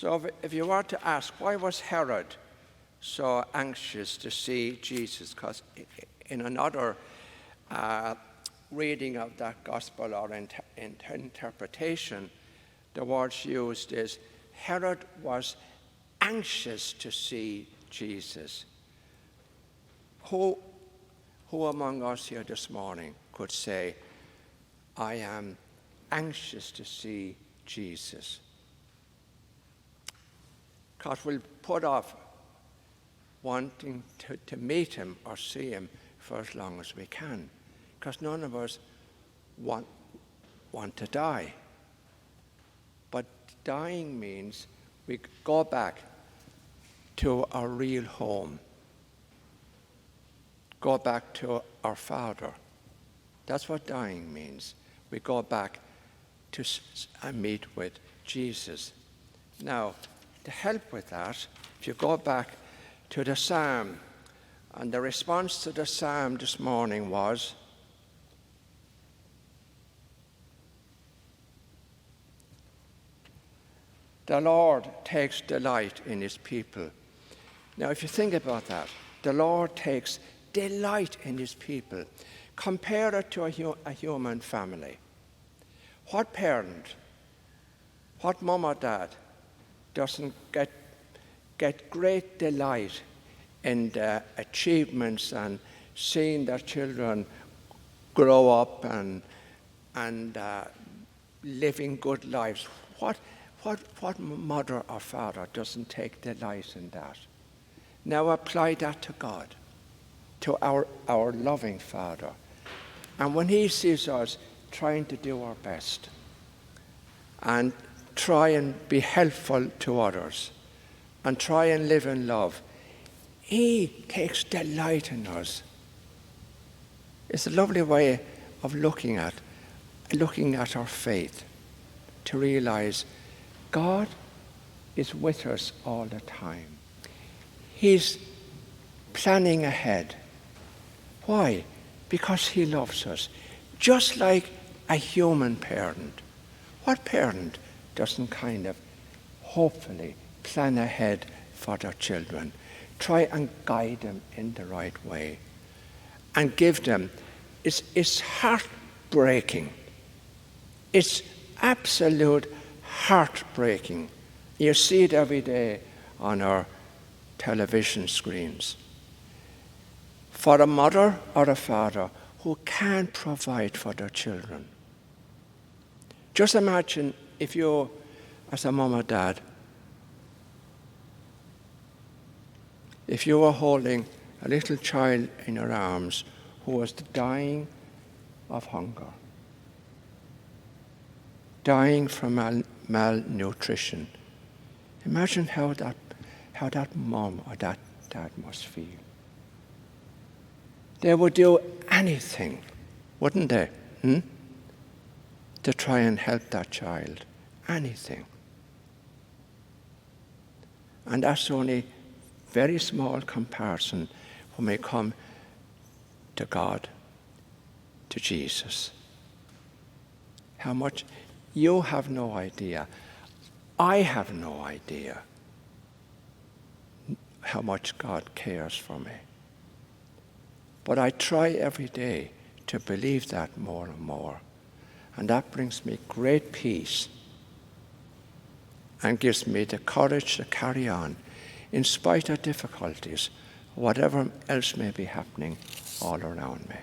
So if you were to ask, why was Herod so anxious to see Jesus? Because in another reading of that gospel or interpretation, the words used is, Herod was anxious to see Jesus. Who among us here this morning could say, I am anxious to see Jesus? Because we'll put off wanting to meet him or see him for as long as we can. Because none of us want to die. But dying means we go back to our real home. Go back to our Father. That's what dying means. We go back to meet with Jesus. Now, to help with that, if you go back to the psalm, and the response to the psalm this morning was, the Lord takes delight in his people. Now, if you think about that, the Lord takes delight in his people. Compare it to a human family. What parent, what mom or dad doesn't get great delight in the achievements and seeing their children grow up and living good lives? What mother or father doesn't take delight in that? Now apply that to God, to our loving Father. And when he sees us trying to do our best and try and be helpful to others and try and live in love, he takes delight in us. It's a lovely way of looking at our faith, to realize God is with us all the time. He's planning ahead. Why? Because he loves us, just like a human parent. What parent doesn't kind of hopefully plan ahead for their children, try and guide them in the right way, and give them? It's heartbreaking. It's absolute heartbreaking. You see it every day on our television screens. For a mother or a father who can't provide for their children. Just imagine if you, as a mom or dad, if you were holding a little child in your arms who was dying of hunger, dying from malnutrition. Imagine how that mom or that dad must feel. They would do anything, wouldn't they? To try and help that child. Anything. And that's only very small comparison when we come to God, to Jesus. How much you have no idea. I have no idea how much God cares for me. But I try every day to believe that more and more. And that brings me great peace and gives me the courage to carry on in spite of difficulties, whatever else may be happening all around me.